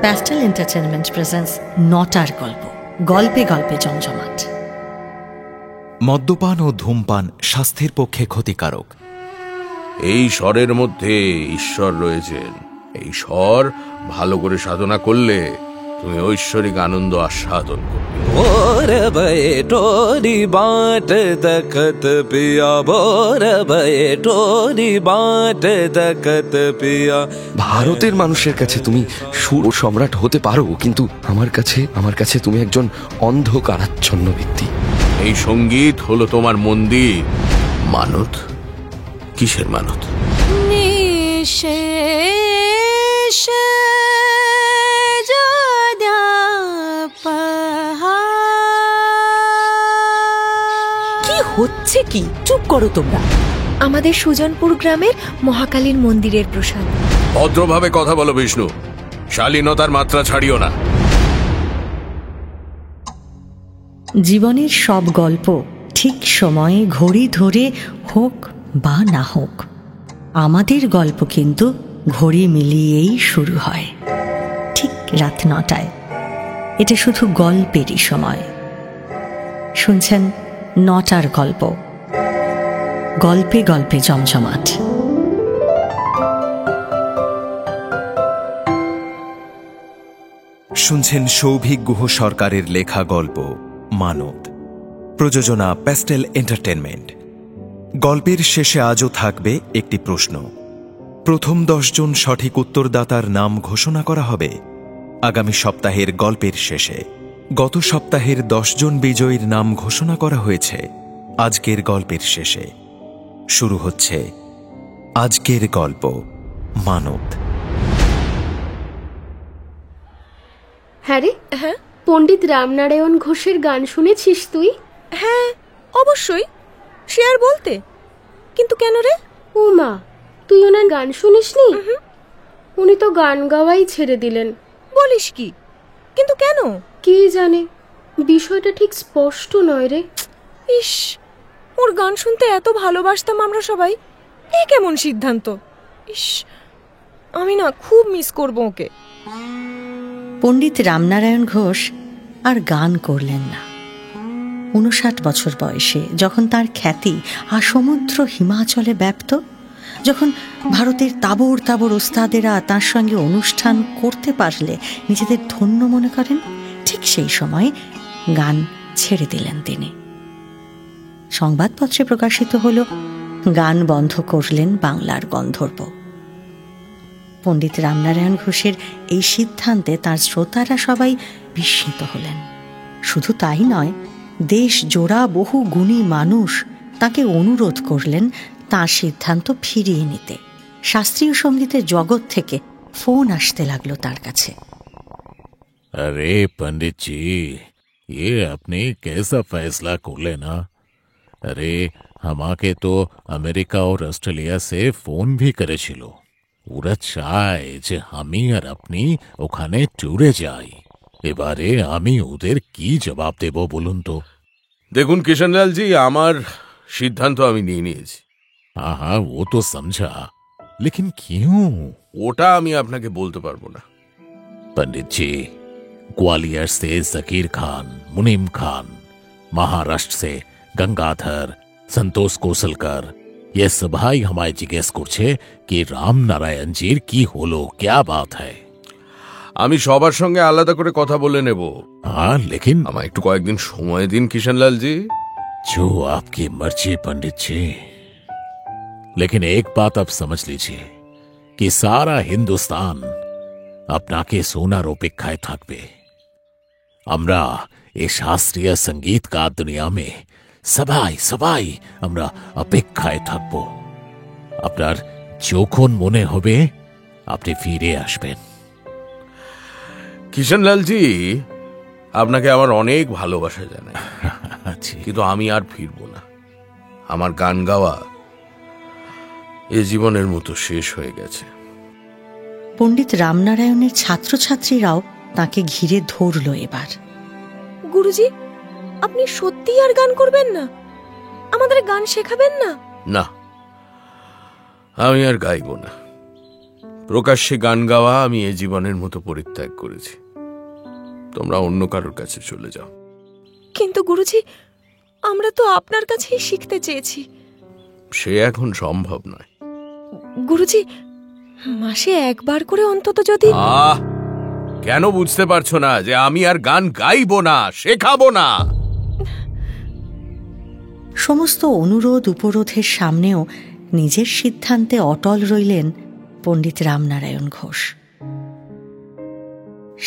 Pastel entertainment presents নটার গল্প, গল্পে গল্পে জমজমাট। মদ্যপান ও ধূমপান স্বাস্থ্যের পক্ষে ক্ষতিকারক। এই স্বরের মধ্যে ঈশ্বর রয়েছেন। এই স্বর ভালো করে সাধনা করলে তুমি ঐশ্বরিক আনন্দ আস্বাদন করবে। ভারতের মানুষের কাছে তুমি সুর সম্রাট হতে পারো, কিন্তু আমার কাছে তুমি একজন অন্ধকারাচ্ছন্ন ব্যক্তি। এই সঙ্গীত হলো তোমার মন্দির। মানত? কিসের মানত? কি হচ্ছে কি? চুপ করো তোমরা। আমাদের সুজনপুর গ্রামের মহাকালীর মন্দিরের প্রসাদ। ভদ্রভাবে কথা বলো বিষ্ণু, শালীনতার মাত্রা ছাড়িও না। জীবনের সব গল্প ঠিক সময়ে ঘড়ি ধরে হোক বা না হোক, আমাদের গল্প কিন্তু ঘড়ি মিলিয়েই শুরু হয়, ঠিক রাত 9টায়। এটা শুধু গল্পেরই সময়। শুনছেন নটার গল্প, গল্পে গল্পে জমজমাট। শুনছেন সৌভিক গুহ সরকারের লেখা গল্প মানত। প্রযোজনা প্যাস্টেল এন্টারটেনমেন্ট। গল্পের শেষে আজও থাকবে একটি প্রশ্ন। প্রথম 10 জন সঠিক উত্তরদাতার নাম ঘোষণা করা হবে আগামী সপ্তাহের গল্পের শেষে। গত সপ্তাহের 10 জন বিজয়ীর নাম ঘোষণা করা হয়েছে আজকের গল্পের শেষে। শুরু হচ্ছে আজকের গল্প মানত। হ্যাঁ রে, হ্যাঁ, পণ্ডিত রামনারায়ণ ঘোষের গান শুনেছিস তুই? হ্যাঁ অবশ্যই, সে আর বলতে। কিন্তু কেন রে? ও মা, তুই ওনার গান শুনিসনি? উনি তো গান গাওয়াই ছেড়ে দিলেন। বলিস কি? কিন্তু কেন? কে জানে, বিষয়টা ঠিক স্পষ্ট নয় রে। ইস, ওর গান শুনতে এত ভালোবাসতাম আমরা সবাই, এ কেমন সিদ্ধান্ত! ইস, আমি না খুব মিস করব ওকে। পণ্ডিত রামনারায়ণ ঘোষ আর গান করলেন না। 59 বছর বয়সে যখন তার খ্যাতি আসমুদ্র হিমাচলে ব্যাপ্ত, যখন ভারতের তাবড় তাবড় ওস্তাদেরা তার সঙ্গে অনুষ্ঠান করতে পারলে নিজেদের ধন্য মনে করেন, ঠিক সেই সময় গান ছেড়ে দিলেন তিনি। সংবাদপত্রে প্রকাশিত হল, গান বন্ধ করলেন বাংলার গন্ধর্ব। পণ্ডিত রামনারায়ণ ঘোষের এই সিদ্ধান্তে তার শ্রোতারা সবাই বিস্মিত হলেন। শুধু তাই নয়, দেশ জোড়া বহু গুণী মানুষ তাকে অনুরোধ করলেন তার সিদ্ধান্ত ফিরিয়ে নিতে। শাস্ত্রীয় সঙ্গীতের জগৎ থেকে ফোন আসতে লাগলো তার কাছে। अरे पंडित जी, ये आपने कैसा फैसला कर लेना? अरे हमाके तो अमेरिका और ऑस्ट्रेलिया से फोन भी करे छिलो। ওরা চায় যে আমি আর আপনি ওখানে ট্যুরে যাই। এবারে আমি ওদের কি জবাব দেব বলুন তো? দেখুন কিষণলাল জি, আমার সিদ্ধান্ত আমি নিয়ে নিয়েছি। हाँ हाँ, वो तो समझा, लेकिन क्यों? ওটা আমি আপনাকে বলতে পারবো না। पंडित जी, ग्वालियर से जकीर खान, मुनीम खान, महाराष्ट्र से गंगाधर, संतोष कोसलकर, ये सभाई हमारे जिज्ञेस করছে कि রাম নারায়ণ জির কি হলো, क्या बात है? আমি সবার সঙ্গে আলাদা করে কথা বলে নেব। हाँ, लेकिन আমায় একটু কয়েকদিন সময় দিন কিষণলাল জি। जो आपकी मर्जी पंडित जी, लेकिन एक बात आप समझ लीजिए कि सारा हिंदुस्तान আপনাকে সোনার অপেক্ষায় থাকবে। আমরা এই শাস্ত্রীয় সঙ্গীত কা দুনিয়া মে সবাই সবাই আমরা অপেক্ষায় থাকব। আপনার যখন মনে হবে আপনি ফিরে আসবেন। কিষণলাল জি, আপনাকে আমার অনেক ভালোবাসা জানাই, কিন্তু আমি আর ফিরব না। আমার গান গাওয়া এ জীবনের মতো শেষ হয়ে গেছে। পণ্ডিত রামনারায়ণের ছাত্রছাত্রীরাও তাকে ঘিরে ধরল এবার। গুরুজি, আপনি সত্যি আর গান করবেন না? আমাদের গান শেখাবেন না? না, আমি আর গাইব না। প্রকাশ্যে গান গাওয়া আমি এ জীবনের মতো পরিত্যাগ করেছি। তোমরা অন্য কারোর কাছে চলে যাও। কিন্তু গুরুজি, আমরা তো আপনার কাছেই শিখতে চেয়েছি। সে এখন সম্ভব নয়। গুরুজি, মাসে একবার করে অন্তত যদি... কেন বুঝতে পারছো না যে আমি আর গান গাইবো না, শেখাবো না? সমস্ত অনুরোধ উপরোধের সামনেও নিজের সিদ্ধান্তে অটল রইলেন পণ্ডিত রামনারায়ণ ঘোষ।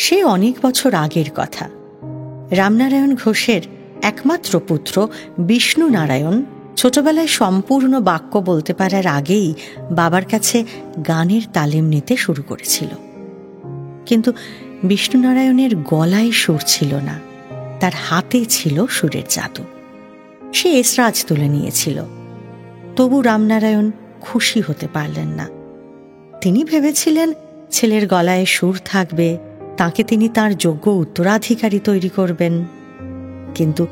সে অনেক বছর আগের কথা। রামনারায়ণ ঘোষের একমাত্র পুত্র বিষ্ণু নারায়ণ ছোটবেলায় সম্পূর্ণ বাক্য বলতে পারার আগেই বাবার কাছে গানের তালিম নিতে শুরু করেছিল। কিন্তু বিষ্ণু নারায়ণের গলায় সুর ছিল না, তার হাতে ছিল সুরের জাদু। সে এসরাজ তুলে নিয়েছিল, তবু রামনারায়ণ খুশি হতে পারলেন না। তিনি ভেবেছিলেন ছেলের গলায় সুর থাকবে, তাকে তিনি তার যোগ্য উত্তরাধিকারী তৈরি করবেন। কিন্তু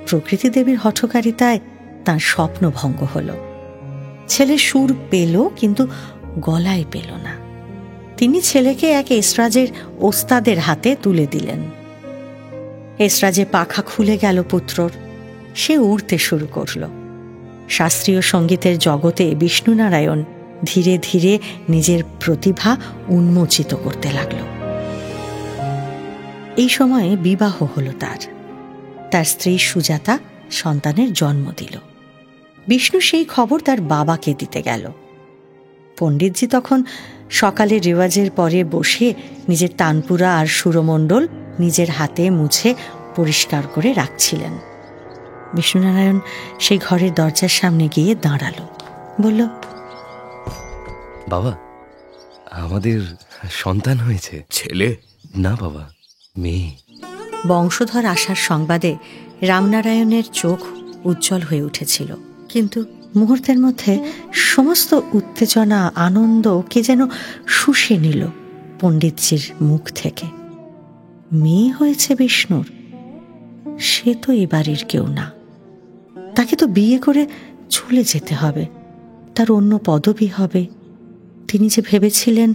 প্রকৃতি দেবীর হঠকারিতায় তার স্বপ্ন ভঙ্গ হল। ছেলে সুর পেল, কিন্তু গলায় পেল না। তিনি ছেলেকে এক এসরাজের ওস্তাদের হাতে তুলে দিলেন। এসরাজে পাখা খুলে গেল পুত্রর, সে উড়তে শুরু করল। শাস্ত্রীয় সঙ্গীতের জগতে বিষ্ণু নারায়ণ ধীরে ধীরে নিজের প্রতিভা উন্মোচিত করতে লাগল। এই সময়ে বিবাহ হল তার। তার স্ত্রী সুজাতা সন্তানের জন্ম দিল। বিষ্ণু সেই খবর তার বাবাকে দিতে গেল। পণ্ডিতজি তখন সকালে রেওয়াজের পরে বসে নিজের তানপুরা আর সুরমণ্ডল নিজের হাতে মুছে পরিষ্কার করে রাখছিলেন। বিষ্ণুনারায়ণ সেই ঘরের দরজার সামনে গিয়ে দাঁড়ালো, বলল, বাবা, আমাদের সন্তান হয়েছে। ছেলে? না বাবা, মেয়ে। বংশধর আসার সংবাদে রামনারায়ণের চোখ উজ্জ্বল হয়ে উঠেছিল, কিন্তু মুহূর্তের মধ্যে সমস্ত উত্তেজনা আনন্দ কে যেন শুষে নিল পণ্ডিতজির মুখ থেকে। মেয়ে হয়েছে বিষ্ণুর, সে তো এ বাড়ির কেউ না। তাকে তো বিয়ে করে চলে যেতে হবে, তার অন্য পদবি হবে। তিনি যে ভেবেছিলেন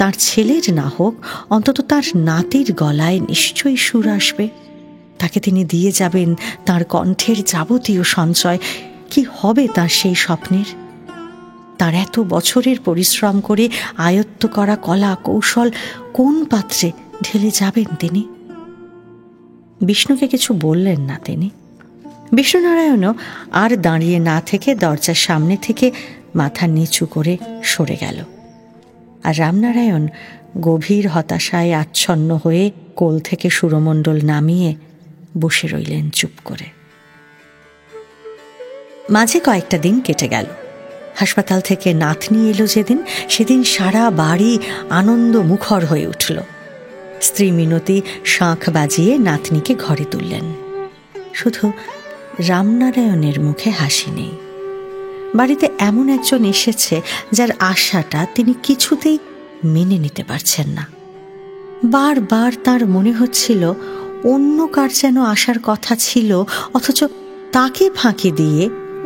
তার ছেলের না হোক, অন্তত তার নাতির গলায় নিশ্চয়ই সুর আসবে। তাকে তিনি দিয়ে যাবেন তার কণ্ঠের যাবতীয় সঞ্চয়। কি হবে তার সেই স্বপ্নের? তার এত বছরের পরিশ্রম করে আয়ত্ত করা কলা কৌশল কোন পাত্রে ঢেলে যাবেন তিনি? বিষ্ণুকে কিছু বললেন না তিনি। বিষ্ণুনারায়ণও আর দাঁড়িয়ে না থেকে দরজার সামনে থেকে মাথা নিচু করে সরে গেল। আর রামনারায়ণ গভীর হতাশায় আচ্ছন্ন হয়ে কোল থেকে সুরমণ্ডল নামিয়ে বসে রইলেন চুপ করে। মাঝে কয়েকটা দিন কেটে গেল। হাসপাতাল থেকে নাতনি এলো যেদিন, সেদিন সারা বাড়ি আনন্দ মুখর হয়ে উঠল। স্ত্রী মিনতি শাঁখ বাজিয়ে নাতনিকে ঘরে তুললেন। শুধু রামনারায়ণের মুখে হাসি নেই। বাড়িতে এমন একজন এসেছে যার আশাটা তিনি কিছুতেই মেনে নিতে পারছেন না। বারবার তার মনে হচ্ছিল অন্য কার যেন আসার কথা ছিল, অথচ তাকে ফাঁকি দিয়ে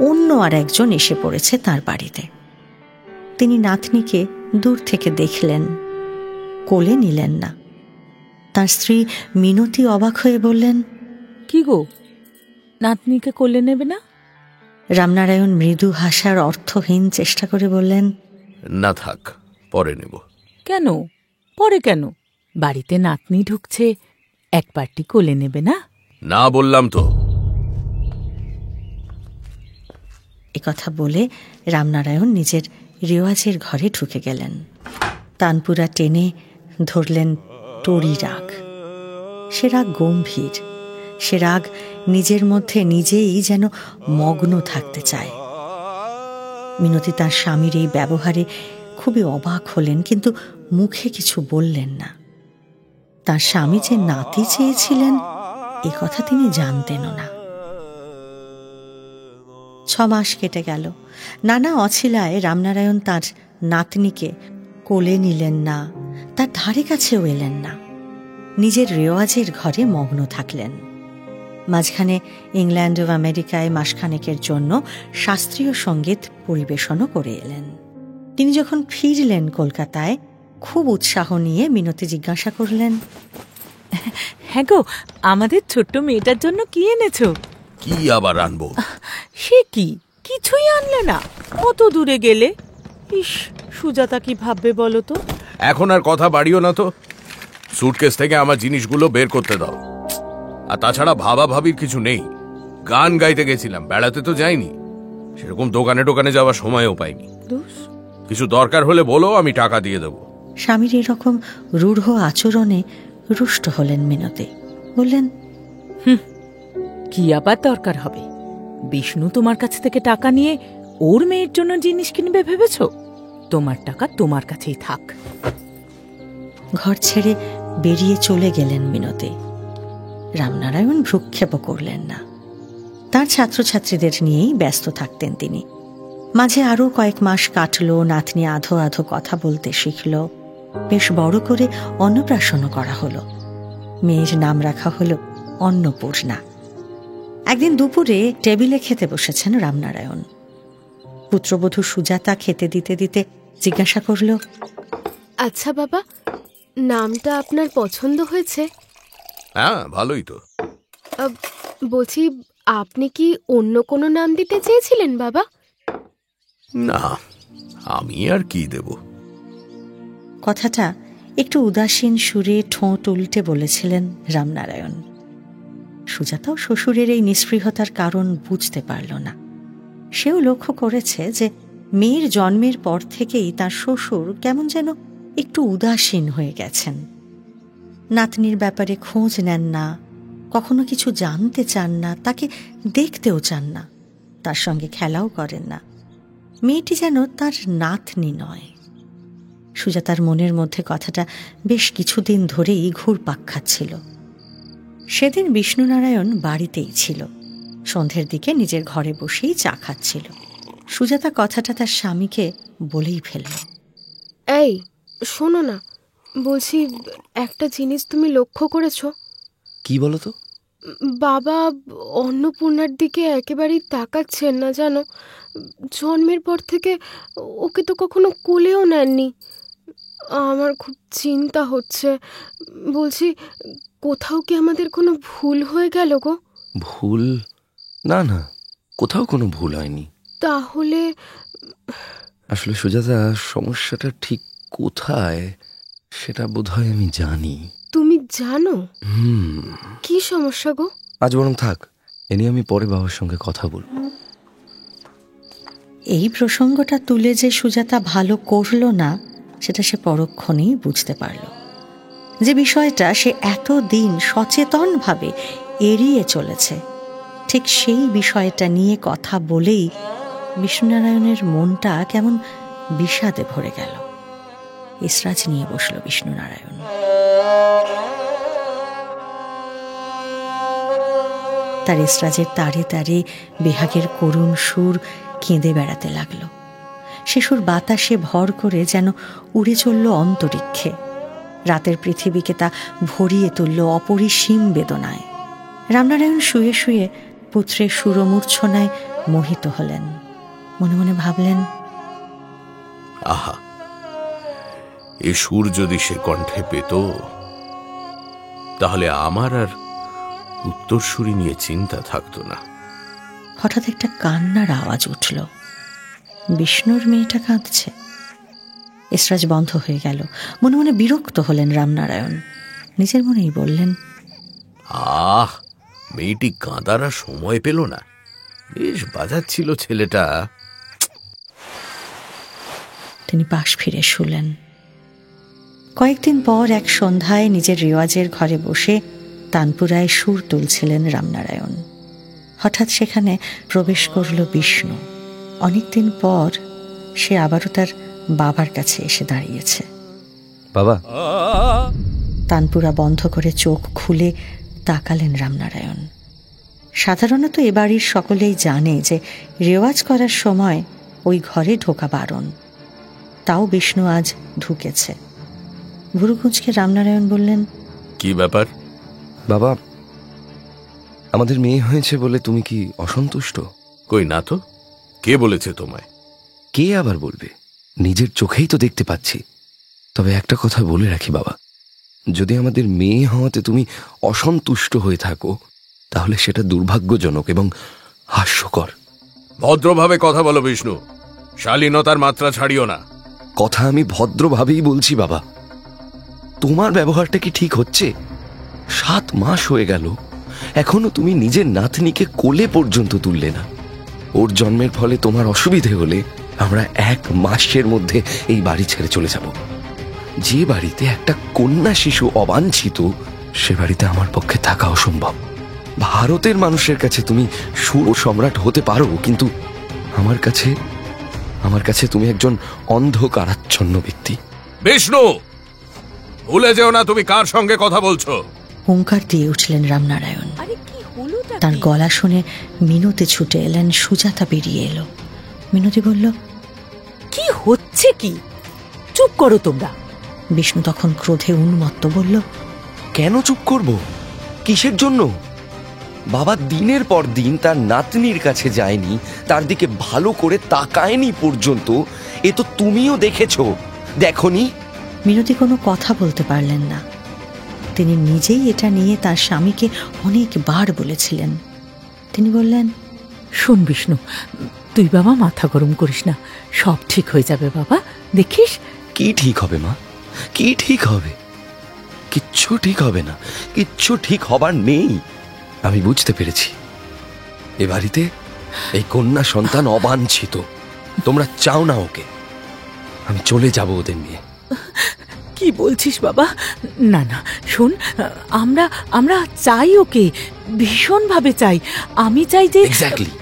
অন্য আর একজন এসে পড়েছে তার বাড়িতে। তিনি নাতনিকে দূর থেকে দেখলেন, কোলে নিলেন না। তার স্ত্রী মিনতি অবাক হয়ে বললেন, কি গো, নাতনিকে কোলে নেবে না? রামনারায়ণ মৃদু হাসার অর্থহীন চেষ্টা করে বললেন, না থাক, পরে নেব। কেন? পরে কেন? বাড়িতে নাতনি ঢুকছে, এক পার্টি কোলে নেবে না? না বললাম তো। কথা বলে রামনারায়ণ নিজের রেওয়াজের ঘরে ঢুকে গেলেন। তানপুরা টেনে ধরলেন তরি রাগ। সে রাগ গম্ভীর, সে রাগ নিজের মধ্যে নিজেই যেন মগ্ন থাকতে চায়। মিনতি তার স্বামীর এই ব্যবহারে খুবই অবাক হলেন, কিন্তু মুখে কিছু বললেন না। তার স্বামী যে নাতি চেয়েছিলেন এ কথা তিনি জানতেনও না। 6 মাস কেটে গেল। নানা অছিলায় রামনারায়ণ তার নাতনিকে কোলে নিলেন না, তার ধারে কাছেও এলেন না। নিজের রেওয়াজের ঘরে মগ্ন থাকলেন। মাঝখানে ইংল্যান্ড ও আমেরিকায় মাসখানেকের জন্য শাস্ত্রীয় সঙ্গীত পরিবেশনও করে এলেন। তিনি যখন ফিরলেন কলকাতায়, খুব উৎসাহ নিয়ে মিনতি জিজ্ঞাসা করলেন, হ্যাঁ গো, আমাদের ছোট্ট মেয়েটার জন্য কি এনেছো? কি আবার আনবো? সে কি, কিছুই আনলে না? কত দূরে গেলে? ইস, সুজাতা কি ভাববে বলো তো? এখন আর কথা বাড়িও না তো, সুটকেস থেকে আমার জিনিসগুলো বের করতে দাও। আর তাছাড়া ভাবা ভাবির কিছু নেই। গান গাইতে গেছিলাম, বেড়াতে তো যাইনি। সেরকম দোকানে টোকানে যাওয়ার সময়ও পাইনি। কিছু দরকার হলে বলো, আমি টাকা দিয়ে দেবো। স্বামীর এরকম রূঢ় আচরণে রুষ্ট হলেন মিনতি। বললেন, কি আবার দরকার হবে? বিষ্ণু তোমার কাছ থেকে টাকা নিয়ে ওর মেয়ের জন্য জিনিস কিনবে ভেবেছ? তোমার টাকা তোমার কাছেই থাক। ঘর ছেড়ে বেরিয়ে চলে গেলেন মিনতি। রামনারায়ণ ভ্রুক্ষেপও করলেন না। তার ছাত্রছাত্রীদের নিয়েই ব্যস্ত থাকতেন তিনি। মাঝে আরও কয়েক মাস কাটল, নাতনি আধো আধো কথা বলতে শিখল, বেশ বড় করে অন্নপ্রাশনও করা হলো। মেয়ের নাম রাখা হলো অন্নপূর্ণা। একদিন দুপুরে টেবিলে খেতে বসেছেন রামনারায়ণ। পুত্রবধূ সুজাতা খেতে দিতে দিতে জিজ্ঞাসা করল, আচ্ছা বাবা, নামটা আপনার পছন্দ হয়েছে? হ্যাঁ, ভালোই তো। বলছি, আপনি কি অন্য কোনো নাম দিতে চেয়েছিলেন বাবা? না, আমি আর কি দেব। কথাটা একটু উদাসীন সুরে ঠোঁট উল্টে বলেছিলেন রামনারায়ণ। সুজাতাও শ্বশুরের এই নিস্পৃহতার কারণ বুঝতে পারল না। সেও লক্ষ্য করেছে যে মেয়ের জন্মের পর থেকেই তার শ্বশুর কেমন যেন একটু উদাসীন হয়ে গেছেন। নাতনির ব্যাপারে খোঁজ নেন না, কখনো কিছু জানতে চান না, তাকে দেখতেও চান না, তার সঙ্গে খেলাও করেন না। মেয়েটি যেন তার নাতনি নয়। সুজাতার মনের মধ্যে কথাটা বেশ কিছুদিন ধরেই ঘুরপাক খাচ্ছিল। সেদিন বিষ্ণুনারায়ণ বাড়িতেই ছিল। সন্ধ্যের দিকে নিজের ঘরে বসেই চা খাচ্ছিল। সুজাতা কথাটা তার স্বামীকে বলেই ফেলল, এই শোনো না, বলছি একটা জিনিস তুমি লক্ষ্য করেছো? কি বলো তো? বাবা অন্নপূর্ণার দিকে একেবারেই তাকাচ্ছেন না জানো। জন্মের পর থেকে ওকে তো কখনো কোলেও নেননি। আমার খুব চিন্তা হচ্ছে। বলছি, কোথাও কি আমাদের কোনো ভুল হয়ে গেল গো? ভুল? না না, কোথাও কোনো ভুল হয়নি। তাহলে আসলে সুজাতা, সমস্যাটা ঠিক কোথায় সেটা বোধহয় আমি জানি। তুমি জানো? কি সমস্যা গো? আজ বরং থাক, এ নিয়ে আমি পরে বাবার সঙ্গে কথা বলবো। এই প্রসঙ্গটা তুলে যে সুজাতা ভালো করল না, সেটা সে পরক্ষণেই বুঝতে পারল। যে বিষয়টা সে এতদিন সচেতনভাবে এড়িয়ে চলেছে, ঠিক সেই বিষয়টা নিয়ে কথা বলেই বিষ্ণুনারায়ণের মনটা কেমন বিষাদে ভরে গেল। এসরাজ নিয়ে বসল বিষ্ণুনারায়ণ। তার এসরাজের তারে তারে বেহাগের করুণ সুর কেঁদে বেড়াতে লাগলো। সে সুর বাতাসে ভর করে যেন উড়ে চলল অন্তরিক্ষে। রাতের পৃথিবীকে তা ভরিয়ে তুলল অপরিসীম বেদনায়। রামনারায়ণ শুয়ে শুয়ে পুত্রের সুরমূর্ছনায় মোহিত হলেন। মনে মনে ভাবলেন, আহা, এ সুর যদি সে কণ্ঠে পেত, তাহলে আমার আর উত্তরসূরি নিয়ে চিন্তা থাকতো না। হঠাৎ একটা কান্নার আওয়াজ উঠল। বিষ্ণুর মেয়েটা কাঁদছে। এসরাজ বন্ধ হয়ে গেল। মনে মনে বিরক্ত হলেন রামনারায়ণ। নিজের মনেই বললেন, আহ, মেয়েটি কাঁদার আর সময় পেল না। বেশ বাজাচ্ছিল ছেলেটা। তিনি পাশ ফিরে শুলেন। কয়েকদিন পর এক সন্ধ্যায় নিজের রেওয়াজের ঘরে বসে তানপুরায় সুর তুলছিলেন রামনারায়ণ। হঠাৎ সেখানে প্রবেশ করল বিষ্ণু। অনেকদিন পর সে আবারও তার বাবার কাছে এসে দাঁড়িয়েছে। বাবা। তানপুরা বন্ধ করে চোখ খুলে তাকালেন রামনারায়ণ। সাধারণত এ বাড়ির সকলেই জানে যে রেওয়াজ করার সময় ওই ঘরে ঢোকা বারণ। তাও বিষ্ণু আজ ঢুকেছে। ভুরুকুঁচকে রামনারায়ণ বললেন, কি ব্যাপার? বাবা, আমাদের মেয়ে হয়েছে বলে তুমি কি অসন্তুষ্ট? কই না তো। কে বলেছে তোমায়? কে আবার বলবে? নিজের চোখেই তো দেখতে পাচ্ছি। তবে একটা কথা বলে রাখি বাবা, যদি আমাদের মেয়ে হওয়াতে তুমি অসন্তুষ্ট হয়ে থাকো তাহলে সেটা দুর্ভাগ্যজনক এবং হাস্যকর। ভদ্রভাবে কথা বলো বিষ্ণু, শালীনতার মাত্রা ছাড়িও না। কথা আমি ভদ্রভাবেই বলছি বাবা। তোমার ব্যবহারটা কি ঠিক হচ্ছে? 7 মাস হয়ে গেল, এখনো তুমি নিজের নাতনিকে কোলে পর্যন্ত তুললে না। ওর জন্মের ফলে তোমার অসুবিধে হলে আমরা 1 মাসের মধ্যে এই বাড়ি ছেড়ে চলে যাব। যে বাড়িতে একটা কন্যা শিশু অবাঞ্ছিত, সে বাড়িতে আমার পক্ষে থাকা অসম্ভব। ভারতের মানুষের কাছে তুমি সুর সম্রাট হতে পারো, কিন্তু আমার কাছে তুমি একজন অন্ধকারাচ্ছন্ন ব্যক্তি। বিষ্ণু, ভুলে যেও না তুমি কার সঙ্গে কথা বলছো। হুঙ্কার দিয়ে উঠলেন রামনারায়ণ। তার গলা শুনে মিনতি ছুটে এলেন। সুজাতা বেরিয়ে এলো। মিনতি বলল, কি হচ্ছে কি? চুপ করো তোমরা। বিষ্ণু তখন ক্রোধে উন্মত্ত বলল, কেন চুপ করব? কিসের জন্য? বাবা দিনের পর দিন তার নাতনির কাছে যায়নি, তার দিকে ভালো করে তাকায়নি পর্যন্ত। এ তো তুমিও দেখেছো, দেখনি? মিনতি কোনো কথা বলতে পারলেন না। তিনি নিজেই এটা নিয়ে তার স্বামীকে অনেকবার বলেছিলেন। তিনি বললেন, শোন বিষ্ণু, তুই বাবা মাথা গরম করিস না, সব ঠিক হয়ে যাবে বাবা, দেখিস। কি ঠিক হবে মা? কি ঠিক হবে? কিচ্ছু ঠিক হবে না, কিচ্ছু ঠিক হবার নেই। আমি বুঝতে পেরেছি, এ বাড়িতে এই কন্যা সন্তান অবাঞ্ছিত। তোমরা চাও না ওকে। আমি চলে যাব ওদের নিয়ে। কি বলছিস বাবা? না না, শোন, আমরা চাই ওকে, ভীষণ ভাবে চাই। আমি চাই যে এক্স্যাক্টলি,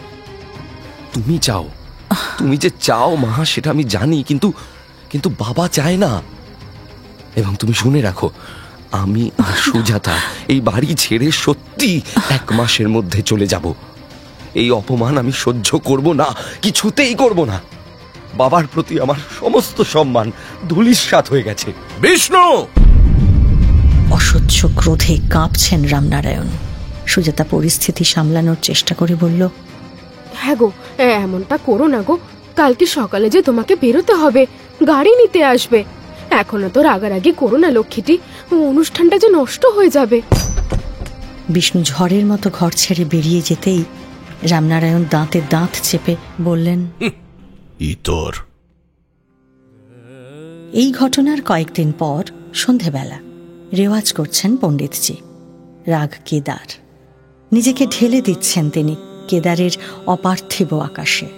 তুমি চাও। তুমি যে চাও মা, সেটা আমি জানি, কিন্তু বাবা চায় না। এবং তুমি শুনে রাখো, আমি আর সুজাতা এই বাড়ি ছেড়ে সত্যি 1 মাসের মধ্যে চলে যাব। এই অপমান আমি সহ্য করব না, কিছুতেই করব না। বাবার প্রতি আমার সমস্ত সম্মান ধূলিসাৎ হয়ে গেছে। বিষ্ণু! অসহ্য ক্রোধে কাঁপছেন রামনারায়ণ। সুজাতা পরিস্থিতি সামলানোর চেষ্টা করে বলল, হ্যাঁ গো, এমনটা করো না গো। কালকে সকালে যে তোমাকে বেরোতে হবে, গাড়ি নিতে আসবে। এখনো তো রাগারাগি করো না লক্ষ্মীটি, অনুষ্ঠানটা যে নষ্ট হয়ে যাবে। বিষ্ণু ঝড়ের মতো ঘর ছেড়ে বেরিয়ে যেতেই রামনারায়ণ দাঁতে দাঁত চেপে বললেন, ইতর। এই ঘটনার কয়েকদিন পর সন্ধেবেলা রেওয়াজ করছেন পণ্ডিতজি। রাগ কেদার। নিজেকে ঢেলে দিচ্ছেন তিনি কেদারের অপার্থিব আকাশে।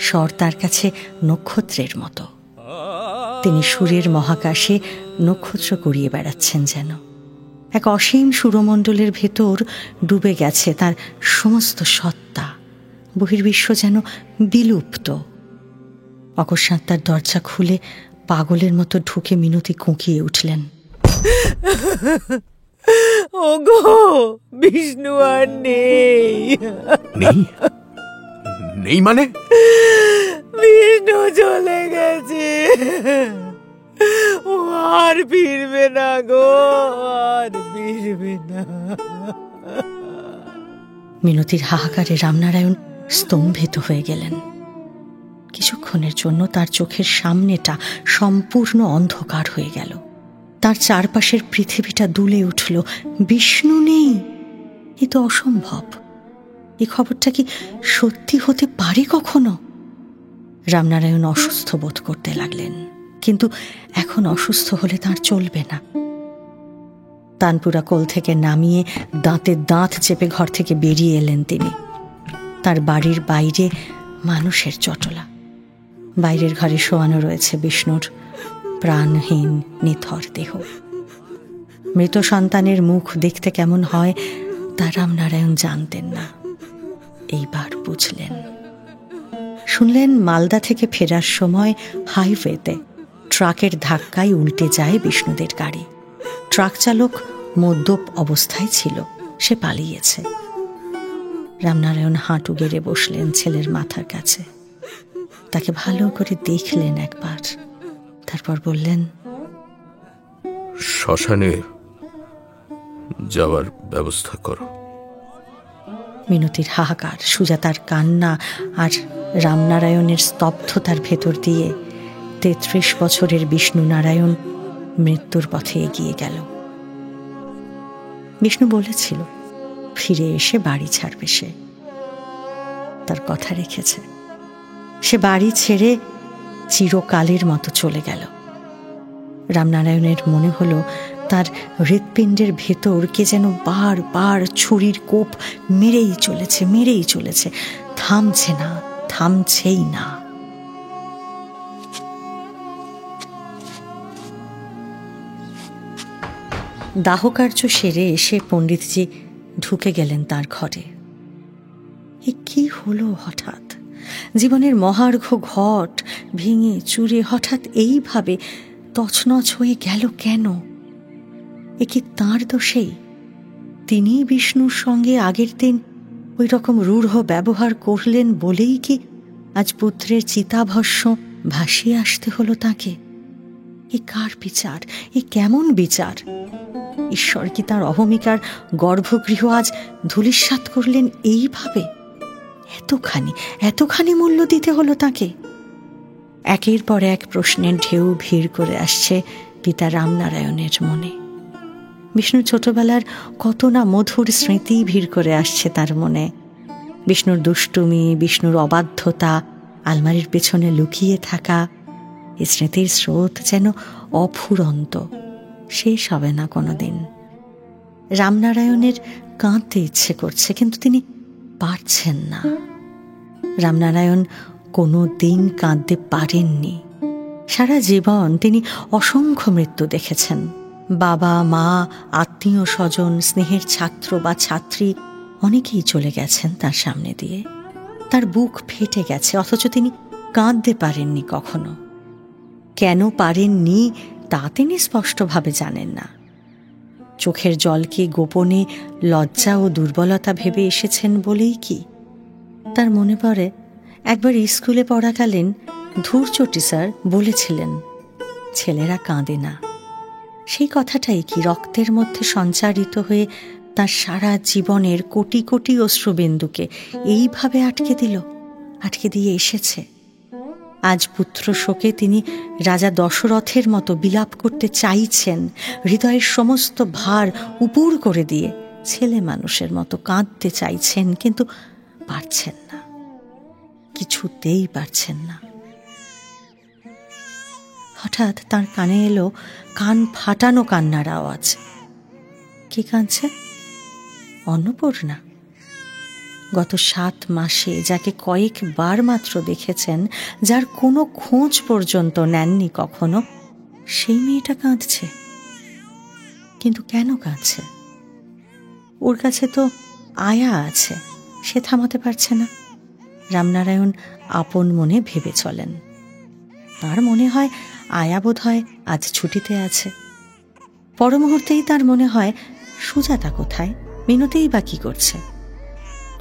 স্বর তার কাছে নক্ষত্রের মতো। তিনি সুরের মহাকাশে নক্ষত্র কুড়িয়ে বেড়াচ্ছেন যেন। এক অসীম সুরমণ্ডলের ভেতর ডুবে গেছে তার সমস্ত সত্তা। বহির্বিশ্ব যেন বিলুপ্ত। অকস্মাৎ তার দরজা খুলে পাগলের মতো ঢুকে মিনতি কুঁকিয়ে উঠলেন, ওগো, বিষ্ণু আর নেই। নেই মানে? বিষ্ণু চলে গেছে, ও আর ফিরবে না গো, আর ফিরবে না। মিনতির হাহাকারে রামনারায়ণ স্তম্ভিত হয়ে গেলেন। কিছুক্ষণের জন্য তার চোখের সামনেটা সম্পূর্ণ অন্ধকার হয়ে গেল। তার চারপাশের পৃথিবীটা দুলে উঠল। বিষ্ণু নেই, এ তো অসম্ভব। এই খবরটা কি সত্যি হতে পারে কখনো? রামনারায়ণ অসুস্থ বোধ করতে লাগলেন, কিন্তু এখন অসুস্থ হলে তার চলবে না। তানপুরা কোল থেকে নামিয়ে দাঁতে দাঁত চেপে ঘর থেকে বেরিয়ে এলেন তিনি। তার বাড়ির বাইরে মানুষের চটলা। বাইরের ঘরে শোয়ানো রয়েছে বিষ্ণুর প্রাণহীন নিথর দেহ। মৃত সন্তানের মুখ দেখতে কেমন হয় তা রামনারায়ণ জানতেন না, এইবার বুঝলেন। শুনলেন মালদা থেকে ফেরার সময় হাইওয়েতে ট্রাকের ধাক্কায় উল্টে যায় বিষ্ণুদের গাড়ি। ট্রাক চালক মদ্যপ অবস্থায় ছিল, সে পালিয়েছে। রামনারায়ণ হাঁটু গেড়ে বসলেন ছেলের মাথার কাছে। তাকে ভালো করে দেখলেন একবার, তারপর বললেন, শ্মশানে যাওয়ার ব্যবস্থা করো। মিনতির হাহাকার, সুজাতার কান্না আর রামনারায়ণের স্তব্ধতার ভেতর দিয়ে 33 বছরের বিষ্ণু নারায়ণ মৃত্যুর পথে এগিয়ে গেল। বিষ্ণু বলেছিল ফিরে এসে বাড়ি ছাড়বে, সে তার কথা রেখেছে। সে বাড়ি ছেড়ে চিরকালের মতো চলে গেল। রামনারায়ণের মনে হলো তার হৃৎপিণ্ডের ভেতর কে যেন বারবার ছুরির কোপ মেরেই চলেছে, থামছেই না। দাহকার্য সেরে এসে পণ্ডিতজি ঢুকে গেলেন তার ঘরে। এ কি হলো হঠাৎ? জীবনের মহার্ঘ ঘট ভেঙে চুরে হঠাৎ এইভাবে তছনছ হয়ে গেল কেন? এ কি তাঁর দোষেই? তিনি বিষ্ণুর সঙ্গে আগের দিন ওই রকম রূঢ় ব্যবহার করলেন বলেই কি আজ পুত্রের চিতাভস্য ভাসিয়ে আসতে হলো তাকে? এ কার বিচার? এ কেমন বিচার? ঈশ্বর কি তাঁর অহমিকার গর্ভগৃহ আজ ধূলিসাৎ করলেন এইভাবে? এতখানি মূল্য দিতে হলো তাকে? একের পর এক প্রশ্নের ঢেউ ভিড় করে আসছে পিতা রামনারায়ণের মনে। বিষ্ণুর ছোটবেলার কত না মধুর স্মৃতি ভিড় করে আসছে তার মনে। বিষ্ণুর দুষ্টুমি, বিষ্ণুর অবাধ্যতা, আলমারির পেছনে লুকিয়ে থাকা, এই স্মৃতির স্রোত যেন অফুরন্ত, শেষ হবে না কোনোদিন। রামনারায়ণের কাঁদতে ইচ্ছে করছে, কিন্তু তিনি পারছেন না। রামনারায়ণ কোনো দিন কাঁদতে পারেননি। সারা জীবন তিনি অসংখ্য মৃত্যু দেখেছেন। বাবা, মা, আত্মীয় স্বজন, স্নেহের ছাত্র বা ছাত্রী অনেকেই চলে গেছেন তার সামনে দিয়ে। তার বুক ফেটে গেছে, অথচ তিনি কাঁদতে পারেননি কখনো। কেন পারেননি তা তিনি স্পষ্টভাবে জানেন না। চোখের জলকে গোপনে লজ্জা ও দুর্বলতা ভেবে এসেছেন বলেই কি? তার মনে পড়ে একবার স্কুলে পড়াকালীন ধূরচটি স্যার বলেছিলেন, ছেলেরা কাঁদে না। সেই কথাটাই কি রক্তের মধ্যে সঞ্চারিত হয়ে তার সারা জীবনের কোটি কোটি অশ্রুবিন্দুকে এইভাবে আটকে দিয়ে এসেছে। আজ পুত্র শোকে তিনি রাজা দশরথের মতো বিলাপ করতে চাইছেন, হৃদয়ের সমস্ত ভার উপুর করে দিয়ে ছেলে মানুষের মতো কাঁদতে চাইছেন, কিন্তু পারছেন না, কিছুতেই পারছেন না। হঠাৎ তার কানে এলো কান ফাটানো কান্নার আওয়াজ। কে কাঁদছে? অন্নপূর্ণা। গত 7 মাসে যাকে কয়েকবার মাত্র দেখেছেন, যার কোনো খোঁজ পর্যন্ত নেননি কখনো, সেই মেয়েটা কাঁদছে। কিন্তু কেন কাঁদছে? ওর কাছে তো আয়া আছে, সে থামাতে পারছে না। রামনারায়ণ আপন মনে ভেবে চলেন। তার মনে হয় আয়া বোধ হয় আজ ছুটিতে আছে। পর মুহূর্তেই তার মনে হয় সুজাতা কোথায়, মিনতিই বা কি করছে?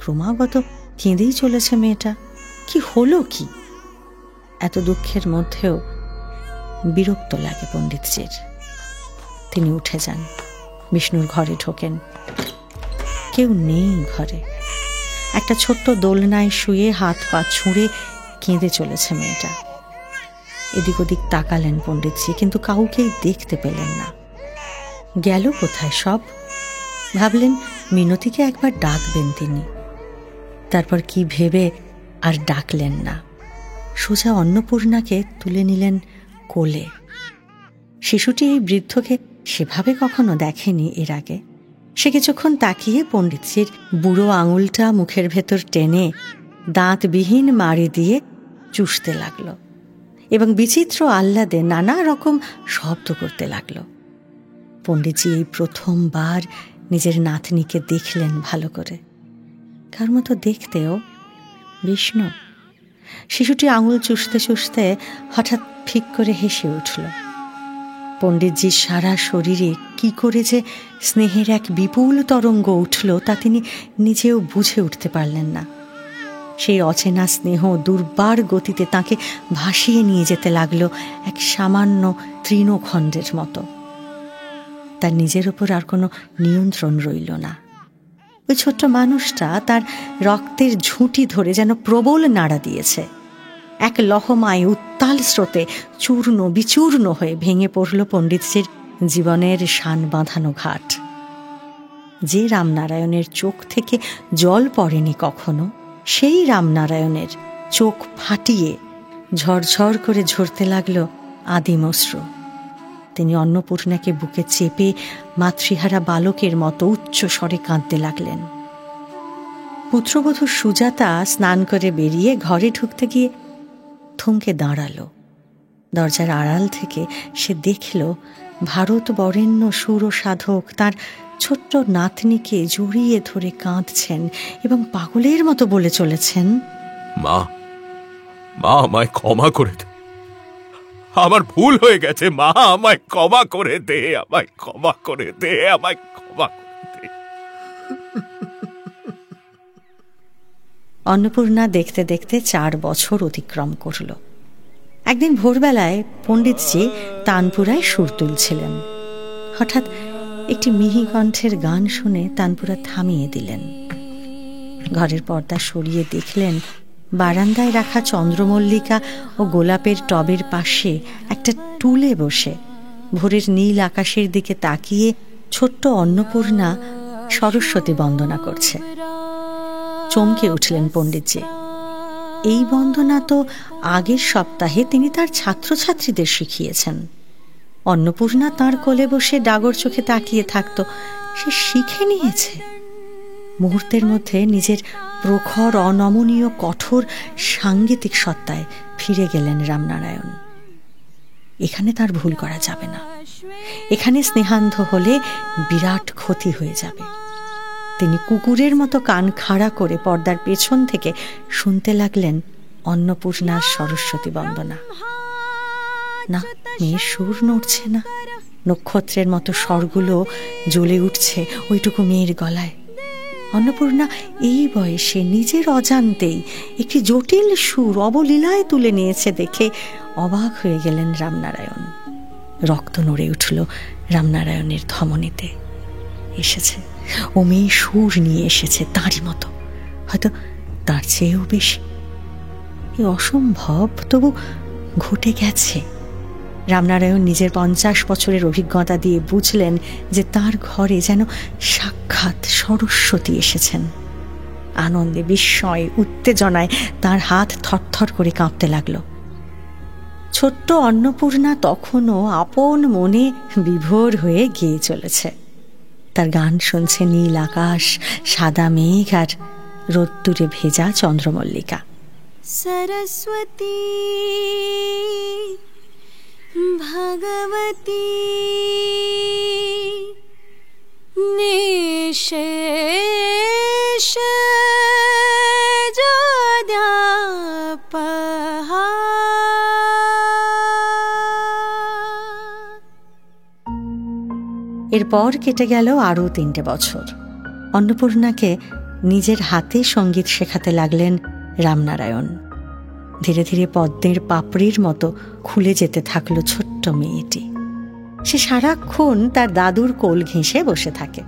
ক্রমাগত কেঁদেই চলেছে মেয়েটা। কি হলো কি? এত দুঃখের মধ্যেও বিরক্ত লাগে পণ্ডিতজির। তিনি উঠে যান, বিষ্ণুর ঘরে ঢোকেন। কেউ নেই ঘরে। একটা ছোট্ট দোলনায় শুয়ে হাত পা ছুঁড়ে কেঁদে চলেছে মেয়েটা। এদিক ওদিক তাকালেন পণ্ডিতজি, কিন্তু কাউকেই দেখতে পেলেন না। গেল কোথায় সব? ভাবলেন মিনতিকে একবার ডাকবেন তিনি। তারপর কি ভেবে আর ডাকলেন না। সোজা অন্নপূর্ণাকে তুলে নিলেন কোলে। শিশুটি এই বৃদ্ধকে সেভাবে কখনো দেখেনি এর আগে। সে কিছুক্ষণ তাকিয়ে পণ্ডিতজির বুড়ো আঙুলটা মুখের ভেতর টেনে দাঁতবিহীন মাড়ি দিয়ে চুষতে লাগল এবং বিচিত্র আহ্লাদে নানা রকম শব্দ করতে লাগল। পণ্ডিতজি এই প্রথমবার নিজের নাতনিকে দেখলেন ভালো করে। কার মতো দেখতেও? বিষ্ণু। শিশুটি আঙুল চুষতে চুষতে হঠাৎ ফিক করে হেসে উঠল। পণ্ডিতজির সারা শরীরে কি করে যে স্নেহের এক বিপুল তরঙ্গ উঠল তা তিনি নিজেও বুঝে উঠতে পারলেন না। সেই অচেনা স্নেহ দুর্বার গতিতে তাকে ভাসিয়ে নিয়ে যেতে লাগলো এক সামান্য তৃণখণ্ডের মতো। তার নিজের ওপর আর কোনো নিয়ন্ত্রণ রইল না। ওই ছোট্ট মানুষটা তার রক্তের ঝুঁটি ধরে যেন প্রবল নাড়া দিয়েছে। এক লহমায় উত্তাল স্রোতে চূর্ণ বিচূর্ণ হয়ে ভেঙে পড়ল পণ্ডিতজির জীবনের শান বাঁধানো ঘাট। যে রামনারায়ণের চোখ থেকে জল পড়েনি কখনো, সেই রামনারায়ণের চোখ ফাটিয়ে ঝরঝর করে ঝরতে লাগল আদিম অশ্রু। তিনি অন্নপূর্ণাকে বুকে চেপে মাতৃহারা বালকের মতো উচ্চ স্বরে কাঁদতে লাগলেন। পুত্রবধূ সুজাতা স্নান করে বেরিয়ে ঘরে ঢুকতে গিয়ে থমকে দাঁড়ালো। দরজার আড়াল থেকে সে দেখল ভারত বরেণ্য সুর সাধক তার ছোট্ট নাতনিকে জড়িয়ে ধরে কাঁদছেন এবং পাগলের মতো বলে চলেছেন, মা, মা আমায় ক্ষমা করে দে, আমার ভুল হয়ে গেছে মা, আমায় ক্ষমা করে দে, আমায় ক্ষমা করে দে, আমায় ক্ষমা করে দে। অন্নপূর্ণা দেখতে দেখতে 4 বছর অতিক্রম করল। একদিন ভোরবেলায় পণ্ডিতজি তানপুরায় সুর তুলছিলেন। হঠাৎ একটি মিহি কণ্ঠের গান শুনে তানপুরা থামিয়ে দিলেন। ঘরের পর্দা সরিয়ে দেখলেন বারান্দায় রাখা চন্দ্রমল্লিকা ও গোলাপের টবের পাশে একটা টুলে বসে ভোরের নীল আকাশের দিকে তাকিয়ে ছোট্ট অন্নপূর্ণা সরস্বতী বন্দনা করছে। চমকে উঠলেন পণ্ডিতজি। এই বন্দনা তো আগের সপ্তাহে তিনি তার ছাত্রছাত্রীদের শিখিয়েছেন। অন্নপূর্ণা তাঁর কোলে বসে ডাগর চোখে তাকিয়ে থাকত, সে শিখে নিয়েছে। মুহূর্তের মধ্যে নিজের প্রখর অনমনীয় কঠোর সাংগীতিক সত্তায় ফিরে গেলেন রামনারায়ণ। এখানে তার ভুল করা যাবে না, এখানে স্নেহান্ধ হলে বিরাট ক্ষতি হয়ে যাবে। তিনি কুকুরের মতো কান খাড়া করে পর্দার পেছন থেকে শুনতে লাগলেন অন্নপূর্ণার সরস্বতী বন্দনা। না, মেয়ের সুর নড়ছে না, নক্ষত্রের মতো স্বরগুলো জ্বলে উঠছে ওইটুকু মেয়ের গলায়। অন্নপূর্ণা এই বয়সে নিজের অজান্তেই একটি জটিল সুর অবলীলায় তুলে নিয়েছে দেখে অবাক হয়ে গেলেন রামনারায়ণ। রক্ত নড়ে উঠল রামনারায়ণের ধমনীতে। এসেছে, ও মেয়ে সুর নিয়ে এসেছে তারই মতো, হয়তো তার চেয়েও বেশি। এ অসম্ভব, তবু ঘটে গেছে। রামনারায়ণ নিজের 50 বছরের অভিজ্ঞতা দিয়ে বুঝলেন যে তার ঘরে যেন সাক্ষাৎ সরস্বতী এসেছেন। আনন্দে, বিস্ময়ে, উত্তেজনায় তার হাত থরথর করে কাঁপতে লাগলো। ছোট্ট অন্নপূর্ণা তখনও আপন মনে বিভোর হয়ে গেয়ে চলেছে। তার গান শুনছে নীল আকাশ, সাদা মেঘ আর রোদ্দুরে ভেজা চন্দ্রমল্লিকা। সরস্বতী ভগবতী নিশেষ যোদ্যাপহা। এরপর কেটে গেল আরও 3 বছর। অন্নপূর্ণাকে নিজের হাতে সঙ্গীত শেখাতে লাগলেন রামনারায়ণ। ধীরে ধীরে পদ্মের পাপড়ির মতো খুলে যেতে থাকলো ছোট্ট মেয়েটি। সে সারাক্ষণ তার দাদুর কোল ঘেঁষে বসে থাকে।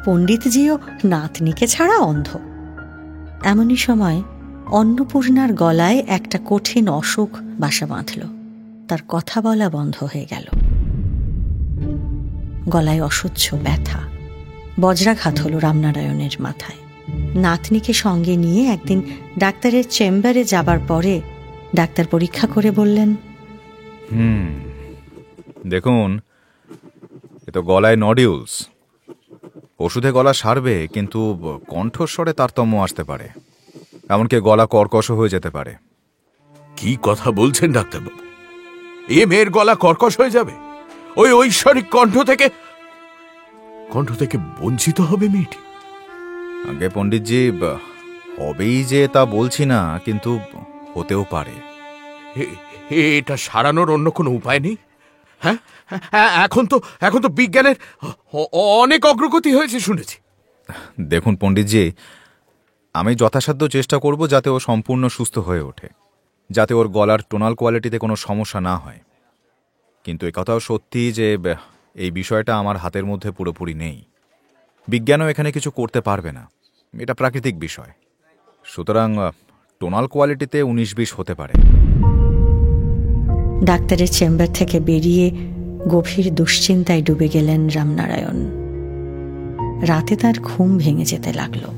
পণ্ডিতজিও নাতনিকে ছাড়া অন্ধ। এমনই সময় অন্নপূর্ণার গলায় একটা কঠিন অসুখ বাসা বাঁধল। তার কথা বলা বন্ধ হয়ে গেল। গলায় অসহ্য ব্যথা। বজ্রাঘাত হলো রামনারায়ণের মাথায়। নাতনিকে সঙ্গে নিয়ে একদিন ডাক্তারের চেম্বারে যাবার পরে ডাক্তার পরীক্ষা করে বললেন, দেখুন, এ তো গলায় নডিউলস। ওষুধে গলা সারবে, কিন্তু কণ্ঠস্বরে তারতম্য আসতে পারে, এমনকি গলা কর্কশ হয়ে যেতে পারে। কি কথা বলছেন ডাক্তারবাবু? এ মেয়ের গলা কর্কশ হয়ে যাবে? ওই ঐশ্বরিক কণ্ঠ থেকে বঞ্চিত হবে মেয়েটি? আগে পণ্ডিতজি, হবেই যে তা বলছি না, কিন্তু হতেও পারে। এটা সারানোর অন্য কোনো উপায় নেই? হ্যাঁ, এখন তো বিজ্ঞানের অনেক অগ্রগতি হয়েছে শুনেছি। দেখুন পণ্ডিতজি, আমি যথাসাধ্য চেষ্টা করব যাতে ও সম্পূর্ণ সুস্থ হয়ে ওঠে, যাতে ওর গলার টোনাল কোয়ালিটিতে কোনো সমস্যা না হয়। কিন্তু একথাও সত্যি যে এই বিষয়টা আমার হাতের মধ্যে পুরোপুরি নেই। বিজ্ঞানও এখানে কিছু করতে পারবে না, এটা প্রাকৃতিক বিষয়। সুতরাং টোনাল কোয়ালিটিতে 19-20 হতে পারে, ডাক্তারের চেম্বার থেকে বেরিয়ে গভীর দুশ্চিন্তায় ডুবে গেলেন রামনারায়ণ। রাতে তার ঘুম ভেঙে যেতে লাগলো।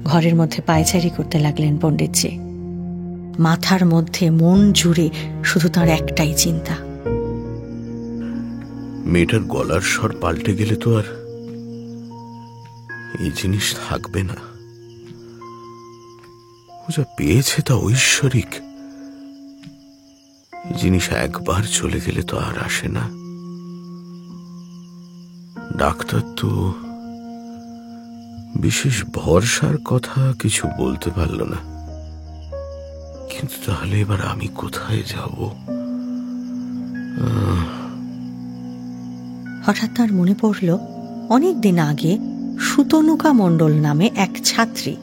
ঘরের মধ্যে পায়চারি করতে লাগলেন পণ্ডিতজি। মাথার মধ্যে মন জুড়ে শুধু তার একটাই চিন্তা, মেয়েটার গলার স্বর পাল্টে গেলে তো আর এই জিনিস থাকবে না। ও যা পেয়েছে তা ঐশ্বরিক। এই জিনিস একবার চলে গেলে তো আর আসে না। ডাক্তার তো বিশেষ ভরসার কথা কিছু বলতে পারল না। কিন্তু তাহলে এবার আমি কোথায় যাব? হঠাৎ তার মনে পড়ল অনেক দিন আগে সুতনুকা মণ্ডল নামে এক ছাত্রী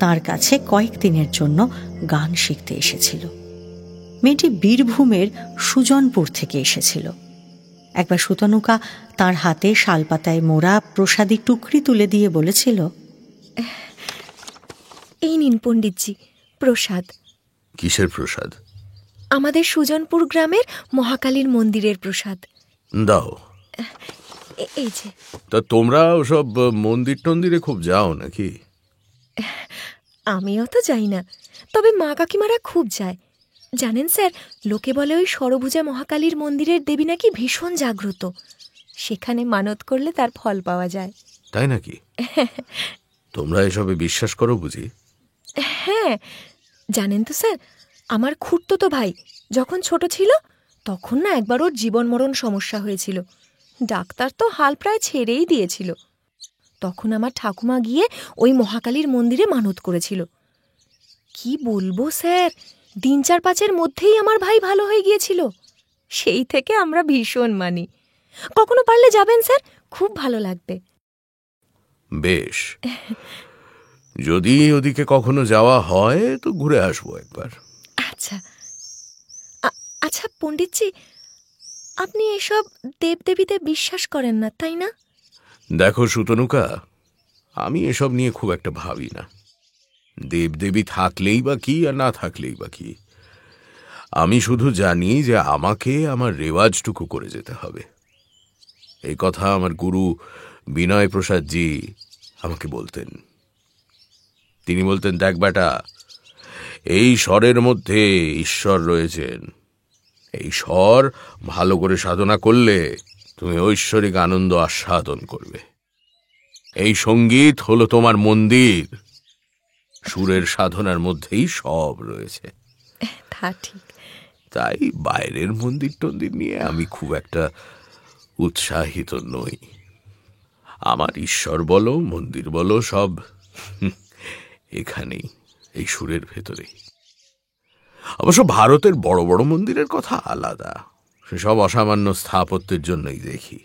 তার কাছে কয়েকদিনের জন্য গান শিখতে এসেছিল। মেয়েটি বীরভূমের সুজনপুর থেকে এসেছিল। একবার সুতনুকা তার হাতে শালপাতায় মোড়া প্রসাদী টুকরি তুলে দিয়ে বলেছিল, এই নিন পণ্ডিতজি প্রসাদ। কিসের প্রসাদ? আমাদের সুজনপুর গ্রামের মহাকালীর মন্দিরের প্রসাদ। দাও। এই যে। তা তোমরা ওসব মন্দির টন্দিরে খুব যাও নাকি? আমিও তো যাই না, তবে মা কাকিমারা খুব যায়। জানেন স্যার, লোকে বলে ওই ষড়ভুজা মহাকালীর মন্দিরের দেবী নাকি ভীষণ জাগ্রত। সেখানে মানত করলে তার ফল পাওয়া যায়। তাই নাকি? তোমরা এসবে বিশ্বাস করো বুঝি? হ্যাঁ, জানেন তো স্যার, আমার খুড়তুতো ভাই যখন ছোট ছিল তখন না একবার ওর জীবন মরণ সমস্যা হয়েছিল। ডাক্তার তো হাল প্রায় ছেড়েই দিয়েছিল। তখন আমার ঠাকুমা গিয়ে ওই মহাকালীর মন্দিরে মানত করেছিল। কি বলবো স্যার, 3-4-5 মধ্যেই আমার ভাই ভালো হয়ে গিয়েছিল। সেই থেকে আমরা ভীষণ মানি। কখনো পারলে যাবেন স্যার, খুব ভালো লাগবে। বেশ, যদি ওদিকে কখনো যাওয়া হয় তো ঘুরে আসবো একবার। আচ্ছা আচ্ছা পণ্ডিতজি, আপনি এসব দেবদেবীতে বিশ্বাস করেন না তাই না? দেখো সুতনুকা, আমি এসব নিয়ে খুব একটা ভাবি না। দেবদেবী থাকলেই বা কি আর না থাকলেই বা কি। আমি শুধু জানি যে আমাকে আমার রেওয়াজটুকু করে যেতে হবে। এই কথা আমার গুরু বিনয় প্রসাদজি আমাকে বলতেন। তিনি বলতেন, দেখ বেটা, এই স্বরের মধ্যে ঈশ্বর রয়েছেন। এই স্বর ভালো করে সাধনা করলে তুমি ঐশ্বরিক আনন্দ আস্বাদন করবে। এই সঙ্গীত হলো তোমার মন্দির। সুরের সাধনার মধ্যেই সব রয়েছে। তা ঠিক। তাই বাইরের মন্দির টন্দির নিয়ে আমি খুব একটা উৎসাহিত নই। আমার ঈশ্বর বলো, মন্দির বলো, সব এখানেই, এই সুরের ভেতরেই। অবশ্য ভারতের বড় বড় মন্দিরের কথা আলাদা। সেসব অসামান্য স্থাপত্যের জন্যই দেখি।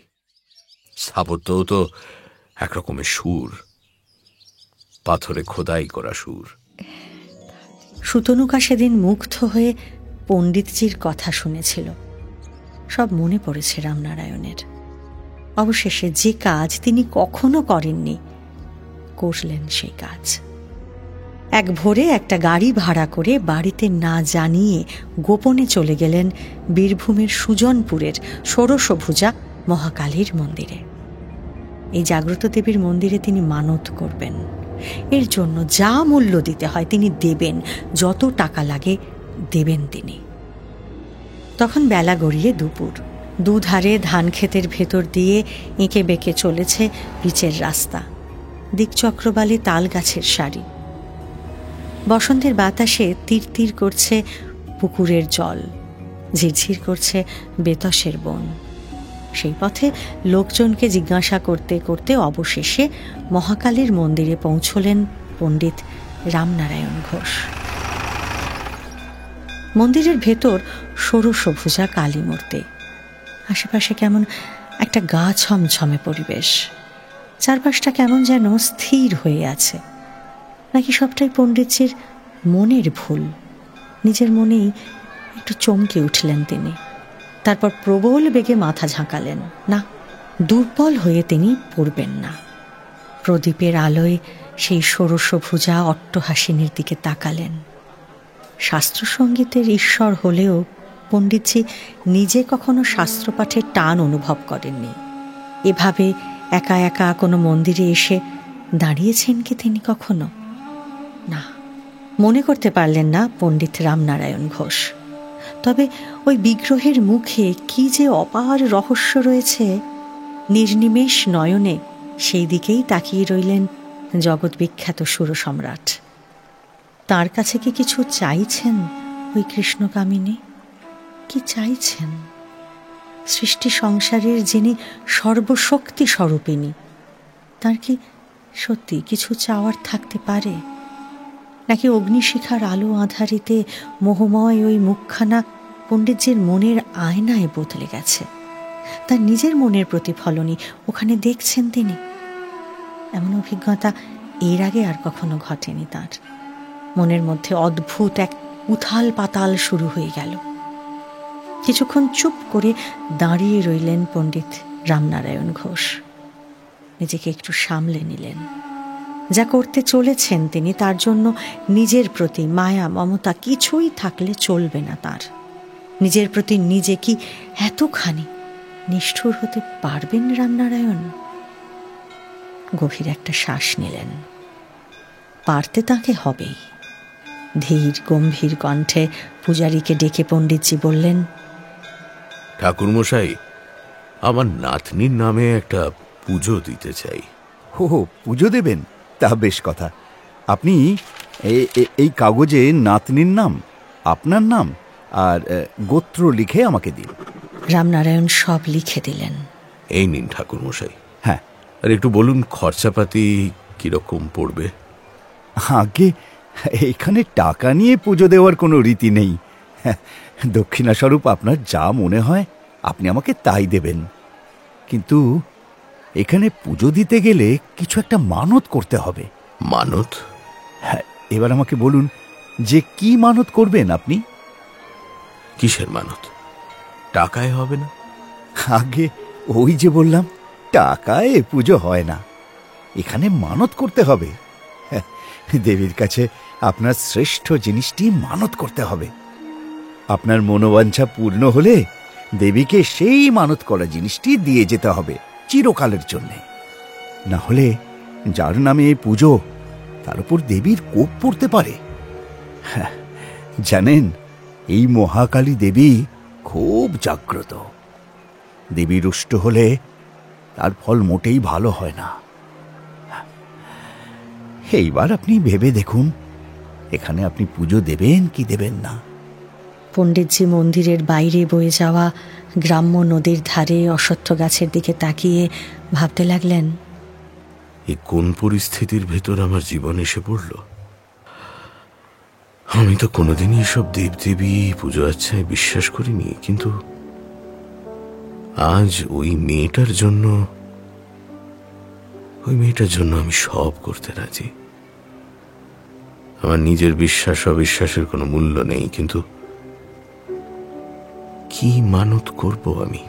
স্থাপত্যও তো একরকমের সুর, পাথরে খোদাই করা সুর। সুতনুকা সেদিন মুগ্ধ হয়ে পণ্ডিতজির কথা শুনেছিল। সব মনে পড়েছে রামনারায়ণের। অবশেষে যে কাজ তিনি কখনো করেননি, করলেন সেই কাজ। এক ভোরে একটা গাড়ি ভাড়া করে বাড়িতে না জানিয়ে গোপনে চলে গেলেন বীরভূমের সুজনপুরের ষোড়শভুজা মহাকালীর মন্দিরে। এই জাগ্রত দেবীর মন্দিরে তিনি মানত করবেন। এর জন্য যা মূল্য দিতে হয় তিনি দেবেন, যত টাকা লাগে দেবেন তিনি। তখন বেলা গড়িয়ে দুপুর। দুধারে ধান ক্ষেতের ভেতর দিয়ে এঁকে বেঁকে চলেছে পিচের রাস্তা, দিকচক্রবালে তাল গাছের সারি। বসন্তের বাতাসে তীর তীর করছে পুকুরের জল, ঝিরঝির করছে বেতসের বন। সেই পথে লোকজনকে জিজ্ঞাসা করতে করতে অবশেষে মহাকালীর মন্দিরে পৌঁছলেন পণ্ডিত রামনারায়ণ ঘোষ। মন্দিরের ভেতর ষোড়শভুজা কালী মূর্তি। আশেপাশে কেমন একটা গা ছমছমে পরিবেশ। চারপাশটা কেমন যেন স্থির হয়ে আছে। নাকি সবটাই পণ্ডিতজির মনের ভুল? নিজের মনেই একটু চমকে উঠলেন তিনি। তারপর প্রবল বেগে মাথা ঝাঁকালেন। না, দুর্বল হয়ে তিনি পড়বেন না। প্রদীপের আলোয় সেই ষোড়শভুজা অট্টহাসিনীর দিকে তাকালেন। শাস্ত্রসঙ্গীতের ঈশ্বর হলেও পণ্ডিতজি নিজে কখনো শাস্ত্রপাঠের টান অনুভব করেননি। এভাবে একা একা কোনো মন্দিরে এসে দাঁড়িয়েছেন কি তিনি কখনো? না, মনে করতে পারলেন না পণ্ডিত রামনারায়ণ ঘোষ। তবে ওই বিগ্রহের মুখে কি যে অপার রহস্য রয়েছে, নির্নিমেষ নয়নে সেই দিকেই তাকিয়ে রইলেন জগৎ বিখ্যাত সুরসম্রাট। তার কাছে কি কিছু চাইছেন ওই কৃষ্ণকামিনী? কি চাইছেন? সৃষ্টি সংসারের যিনি সর্বশক্তি স্বরূপিণী, তার কি সত্যি কিছু চাওয়ার থাকতে পারে? নাকি অগ্নিশিখার আলো আধারিতে মোহময় ওই মুখখানা পণ্ডিতজির মনের আয়নায় বদলে গেছে? তার নিজের মনের প্রতিফলনই ওখানে দেখছেন তিনি। এমন অভিজ্ঞতা এর আগে আর কখনো ঘটেনি তার। মনের মধ্যে অদ্ভুত এক উথাল পাতাল শুরু হয়ে গেল। কিছুক্ষণ চুপ করে দাঁড়িয়ে রইলেন পণ্ডিত রামনারায়ণ ঘোষ। নিজেকে একটু সামলে নিলেন। যা করতে চলেছেন তিনি, তার জন্য নিজের প্রতি মায়া মমতা কিছুই থাকলে চলবে না তার। নিজের প্রতি নিজে কি এতখানি নিষ্ঠুর হতে পারবেন রামনারায়ণ? গভীর একটা শ্বাস নিলেন। পারতে তাকে হবেই। ধীর গম্ভীর কণ্ঠে পূজারীকে ডেকে পণ্ডিতজি বললেন, ঠাকুরমশাই, আমার নাতনির নামে একটা পুজো দিতে চাই। ও, পুজো দেবেন? তা বেশ কথা। আপনি এই কাগজে নাতনির নাম, আপনার নাম আর গোত্র লিখে আমাকে দিন। রামনারায়ণ সব লিখে দিলেন। এই নিন ঠাকুরমশাই। হ্যাঁ, আর একটু বলুন খরচাপাতি কিরকম পড়বে? আগে এখানে টাকা নিয়ে পুজো দেওয়ার কোনো রীতি নেই। দক্ষিণাস্বরূপ আপনার যা মনে হয় আপনি আমাকে তাই দেবেন। কিন্তু এখানে পুজো দিতে গেলে কিছু একটা মানত করতে হবে। মানত? হ্যাঁ, এবার আমাকে বলুন যে কি মানত করবেন আপনি? কিসের মানত? টাকায় হবে না? আগে ওই যে বললাম, টাকায় পুজো হয় না, এখানে মানত করতে হবে। দেবীর কাছে আপনার শ্রেষ্ঠ জিনিসটি মানত করতে হবে। আপনার মনোবাঞ্ছা পূর্ণ হলে দেবীকে সেই মানত করা জিনিসটি দিয়ে যেতে হবে চিরকালের জন্যে। না হলে যার নামে এই পুজো, তার উপর দেবীর কোপ পড়তে পারে। জানেন, এই মহাকালী দেবী খুব জাগ্রত। দেবী রুষ্ট হলে তার ফল মোটেই ভালো হয় না। এইবার আপনি ভেবে দেখুন, এখানে আপনি পুজো দেবেন কি দেবেন না। পণ্ডিতজি মন্দিরের বাইরে বয়ে যাওয়া গ্রাম্য নদীর ধারে অশ্বত্থ গাছের দিকে তাকিয়ে ভাবতে লাগলেন, এই কোন পরিস্থিতির ভেতর আমার জীবন এসে পড়ল? আমি তো কোনোদিনই এসব দেবদেবী পুজো আচ্ছায় বিশ্বাস করিনি, কিন্তু আজ ওই মেয়েটার জন্য আমি সব করতে রাজি। আমার নিজের বিশ্বাস অবিশ্বাসের কোনো মূল্য নেই, কিন্তু কি মানত করব আমি?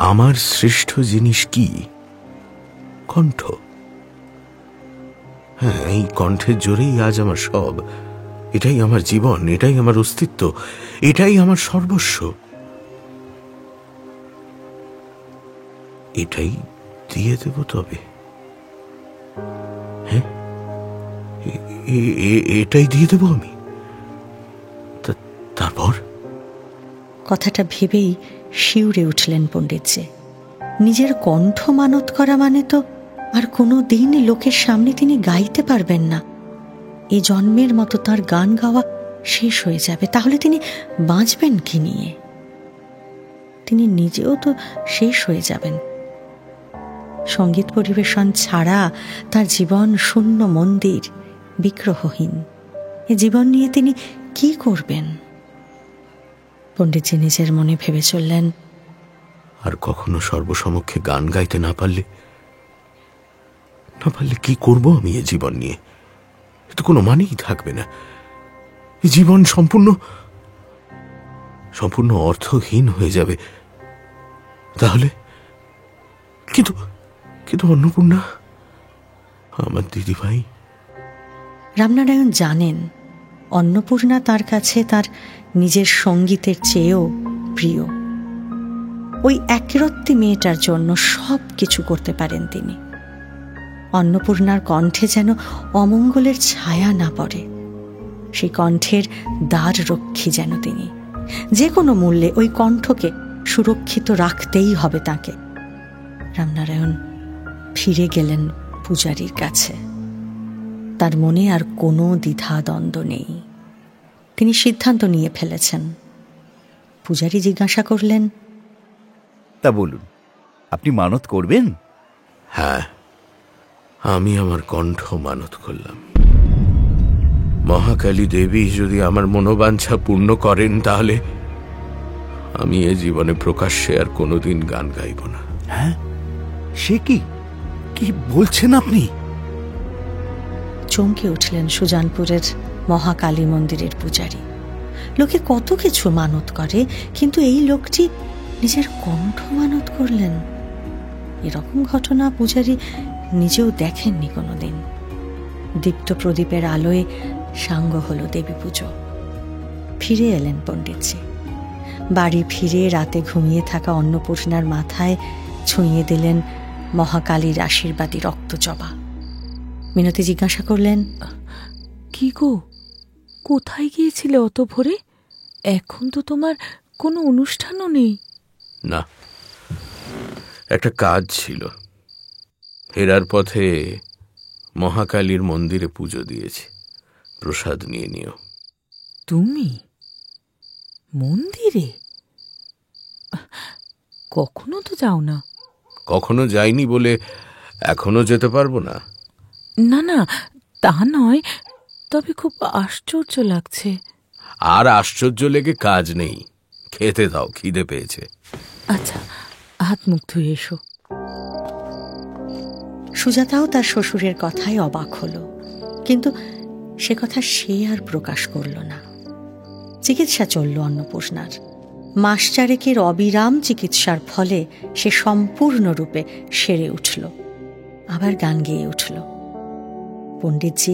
আমার শ্রেষ্ঠ জিনিস কি? কণ্ঠ। হ্যাঁ, এই কণ্ঠের জোরেই আজ আমার সব। এটাই আমার জীবন, এটাই আমার অস্তিত্ব, এটাই আমার সর্বস্ব। এটাই দিয়ে দেব তবে? হ্যাঁ, এটাই দিয়ে দেব আমি। তারপর? কথাটা ভেবেই শিউরে উঠলেন পণ্ডিতজি। নিজের কণ্ঠ মানত করা মানে তো আর কোনো দিন লোকের সামনে তিনি গাইতে পারবেন না। এই জন্মের মতো তার গান গাওয়া শেষ হয়ে যাবে। তাহলে তিনি বাঁচবেন কি নিয়ে? তিনি নিজেও তো শেষ হয়ে যাবেন। সঙ্গীত পরিবেশন ছাড়া তার জীবন শূন্য মন্দির, বিগ্রহহীন। এ জীবন নিয়ে তিনি কি করবেন? পণ্ডিতজি নিজের মনে ভেবে চললেন, আর কখনো সর্বসমক্ষে গান গাইতে না পারলে কি করব আমি এ জীবন নিয়ে? এ তো কোনো মানেই থাকবে না। এই জীবন সম্পূর্ণ অর্থহীন হয়ে যাবে। তাহলে কিন্তু অন্নপূর্ণা, আমার দিদিভাই। রামনারায়ণ জানেন অন্নপূর্ণা তার কাছে তার নিজের সঙ্গীতের চেয়েও প্রিয়। ওই একরত্তি মেয়েটার জন্য সব কিছু করতে পারেন তিনি। অন্নপূর্ণার কণ্ঠে যেন অমঙ্গলের ছায়া না পড়ে, সেই কণ্ঠের দ্বার রক্ষী যেন তিনি। যে কোনো মূল্যে ওই কণ্ঠকে সুরক্ষিত রাখতেই হবে তাকে। রামনারায়ণ ফিরে গেলেন পূজারীর কাছে। তার মনে আর কোনো দ্বিধাদ্বন্দ্ব নেই, তিনি সিদ্ধান্ত নিয়ে ফেলেছেন। পূজারী জিজ্ঞাসা করলেন, তা বলুন, আপনি মানত করবেন? হ্যাঁ, আমি আমার কণ্ঠ মানত করলাম। মহাকালী দেবী যদি আমার মনোবাঞ্ছা পূর্ণ করেন, তাহলে আমি এ জীবনে প্রকাশ্যে আর কোনোদিন গান গাইব না। হ্যাঁ, সে কি কি বলছেন আপনি? চমকে উঠলেন সুজানপুরের মহাকালী মন্দিরের পূজারী। লোকে কত কিছু মানত করে, কিন্তু এই লোকটি নিজের কণ্ঠ মানত করলেন। এরকম ঘটনা পূজারী নিজেও দেখেননি কোনোদিন। দীপ্ত প্রদীপের আলোয় সাঙ্গ হলো দেবী পুজো। ফিরে এলেন পণ্ডিতজি। বাড়ি ফিরে রাতে ঘুমিয়ে থাকা অন্নপূর্ণার মাথায় ছুঁয়ে দিলেন মহাকালীর আশীর্বাদী রক্তজবা। মিনতি জিজ্ঞাসা করলেন, কি গো, কোথায় গিয়েছিলে অত ভোরে? এখন তো তোমার কোনো অনুষ্ঠানও নেই। না, একটা কাজ ছিল। ফেরার পথে মহাকালীর মন্দিরে পুজো দিয়েছি, প্রসাদ নিয়ে নিও। তুমি মন্দিরে কখনো তো যাও না। কখনো যাইনি বলে এখনো যেতে পারবো না? না না, তা নয়, তবে খুব আশ্চর্য লাগছে। আর আশ্চর্য লেগে কাজ নেই, খেতে দাও, খিদে পেয়েছে। আচ্ছা, হাত মুখ ধুয়ে এসো। সুজাতাও তার শ্বশুরের কথায় অবাক হলো, কিন্তু সে কথা সে আর প্রকাশ করল না। চিকিৎসা চলল অন্নপূর্ণার। মাস চারেকের অবিরাম চিকিৎসার ফলে সে সম্পূর্ণরূপে সেরে উঠল, আবার গান গেয়ে উঠল। পণ্ডিতজি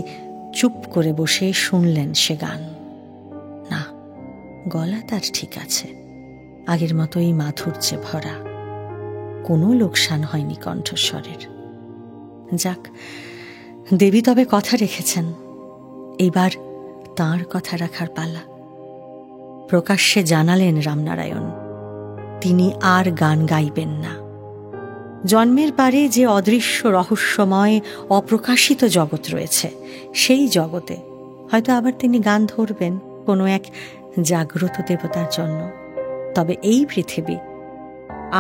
চুপ করে বসে শুনলেন সে গান। না, গলা তার ঠিক আছে, আগের মতোই মাধুর্যে ভরা, কোনো লোকসান হয়নি কণ্ঠস্বরের। যাক, দেবী তবে কথা রেখেছেন, এইবার তাঁর কথা রাখার পালা। প্রকাশ্যে জানালেন রামনারায়ণ, তিনি আর গান গাইবেন না। জন্মের পারে যে অদৃশ্য রহস্যময় অপ্রকাশিত জগৎ রয়েছে, সেই জগতে হয়তো আবার তিনি গান ধরবেন কোনো এক জাগ্রত দেবতার জন্য, তবে এই পৃথিবী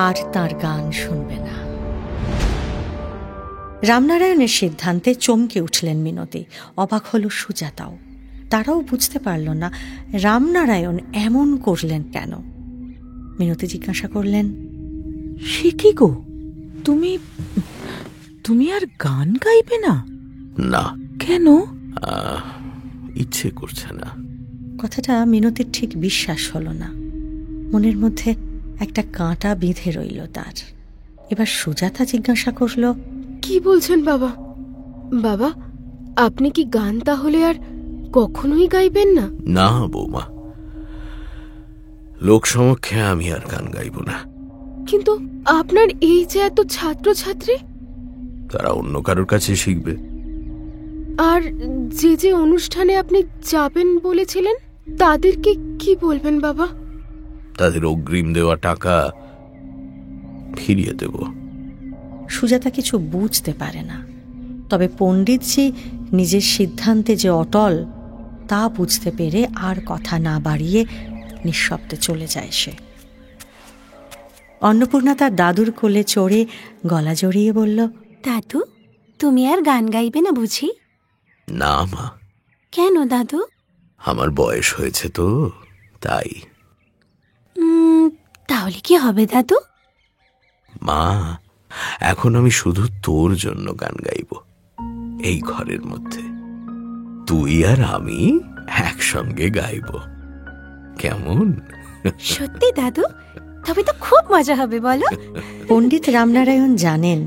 আর তার গান শুনবে না। রামনারায়ণের সিদ্ধান্তে চমকে উঠলেন মিনতি, অবাক হল সুজাতাও। তারাও বুঝতে পারল না রামনারায়ণ এমন করলেন কেন। মিনতি জিজ্ঞাসা করলেন, সে কি গো, তুমি তুমি আর গান গাইবে না? না। কেন? ইচ্ছে করছে না। কথাটা মিনতির ঠিক বিশ্বাস হলো না। মনের মধ্যে একটা কাঁটা বিঁধে রইল তার। এবার সুজাতা জিজ্ঞাসা করল, কি বলছেন বাবা? বাবা, আপনি কি গান তাহলে আর কখনোই গাইবেন না? না বৌমা, লোক সমক্ষে আমি আর গান গাইব না। কিন্তু আপনার এই যে এত ছাত্রছাত্রী, তারা অন্য কারোর কাছে শিখবে। আর যে যে অনুষ্ঠানে আপনি যাবেন বলেছিলেন, তাদেরকে কি বলবেন বাবা? তাদের অগ্রিম দেওয়া টাকা ফিরিয়ে দেব। সুজাতা কিছু বুঝতে পারে না, তবে পণ্ডিতজি নিজের সিদ্ধান্তে যে অটল তা বুঝতে পেরে আর কথা না বাড়িয়ে নিঃশব্দে চলে যায় সে। অন্নপূর্ণা তার দাদুর কোলে চড়ে গলা জড়িয়ে বলল, দাদু, তুমি আর গান গাইবে না বুঝি? না মা। কেন দাদু? আমার বয়স হয়েছে তো, তাই। তাহলে কি হবে দাদু? মা, এখন আমি শুধু তোর জন্য গান গাইব, এই ঘরের মধ্যে। তুই আর আমি একসঙ্গে গাইব, কেমন? সত্যি দাদু? তবে তো খুব মজা হবে, বলো? পণ্ডিত রামনারায়ণ জানেন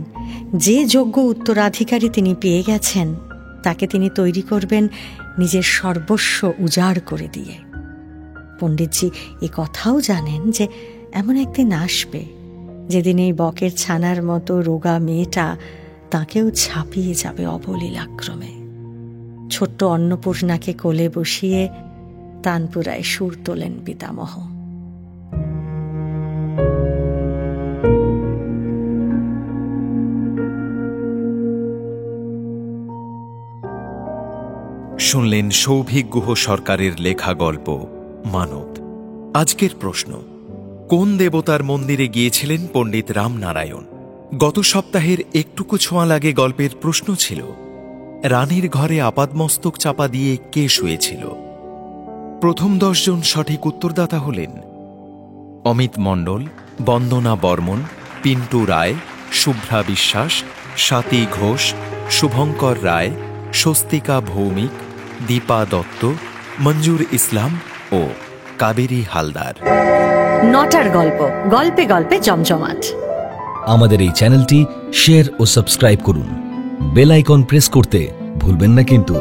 যে যোগ্য উত্তরাধিকারী তিনি পেয়ে গেছেন, তাকে তিনি তৈরি করবেন নিজের সর্বস্ব উজাড় করে দিয়ে। পণ্ডিতজি এ কথাও জানেন যে এমন একদিন আসবে যেদিন এই বকের ছানার মতো রোগা মেয়েটা তাকেও ছাপিয়ে যাবে অবলীলাক্রমে। ছোট্ট অন্নপূর্ণাকে কোলে বসিয়ে তানপুরায় সুর তোলেন পিতামহ। শুনলেন সৌভিক গুহ সরকারের লেখা গল্প মানদ। আজকের প্রশ্ন, কোন দেবতার মন্দিরে গিয়েছিলেন পণ্ডিত রামনারায়ণ? গত সপ্তাহের একটুকু ছোঁয়া লাগে গল্পের প্রশ্ন ছিল, রানীর ঘরে আপাদমস্তক চাপা দিয়ে কে শুয়েছিল? প্রথম 10 জন সঠিক উত্তরদাতা হলেন অমিত মণ্ডল, বন্দনা বর্মন, পিন্টু রায়, শুভ্রা বিশ্বাস, স্বাতী ঘোষ, শুভঙ্কর রায়, স্বস্তিকা ভৌমিক, দীপা দত্ত, মঞ্জুর ইসলাম ও কাবেরী হালদার। 9টার গল্প, গল্পে গল্পে জমজমাট। আমাদের এই চ্যানেলটি শেয়ার ও সাবস্ক্রাইব করুন। বেল আইকন প্রেস করতে ভুলবেন না কিন্তু।